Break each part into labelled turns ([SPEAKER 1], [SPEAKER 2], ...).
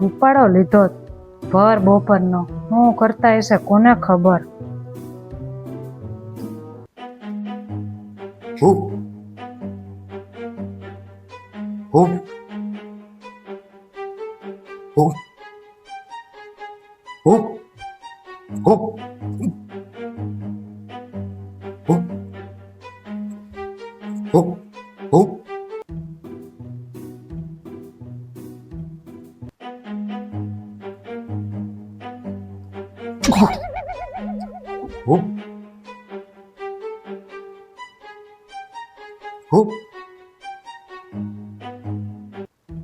[SPEAKER 1] ઉપાડો લીધો ભર બપોરનો. શું કરતા હશે કોને ખબર.
[SPEAKER 2] હું હું હું હું હું હું હું હું હું હું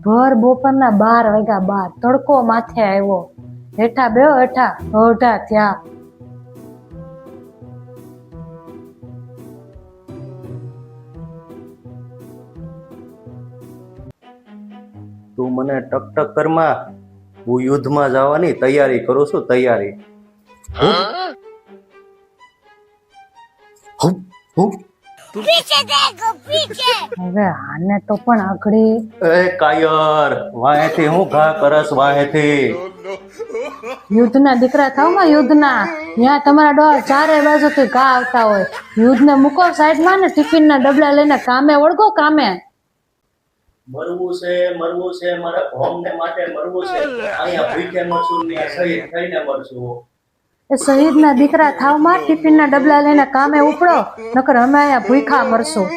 [SPEAKER 1] ભર બપોરના 12 વાગ્યા બાદ તડકો માથે આવ્યો. હેઠા બેહો હેઠા ઓઢા ત્યાં.
[SPEAKER 2] તું મને ટક ટક કરમાં, હું યુદ્ધમાં જવાની તૈયારી કરું છું. તૈયારી હું હું
[SPEAKER 1] હવે આને તો પણ આગળી.
[SPEAKER 2] એ કાયર, વાહેથી હું ઘા કરસ વાહેથી.
[SPEAKER 1] યુદ્ધના દીકરા થાવ માં યુદ્ધના. ત્યાં તમારા ડોહા ચારે બાજુથી ઘા આવતા હોય. યુદ્ધને મૂકો સાઈડમાં ને ટિફિનના ડબલા લઈને કામે વળગો કામે.
[SPEAKER 2] મરવું છે મારા ભોમને માટે મરવું છે. અહીંયા ભૂખે મરશું ને શહીદ થઈને મરશું.
[SPEAKER 1] એ શહીદના દીકરા થાવ માં ટિફિનના ડબલા લઈને કામે ઉપડો, નકર અમે અહીંયા ભૂખા મરશું.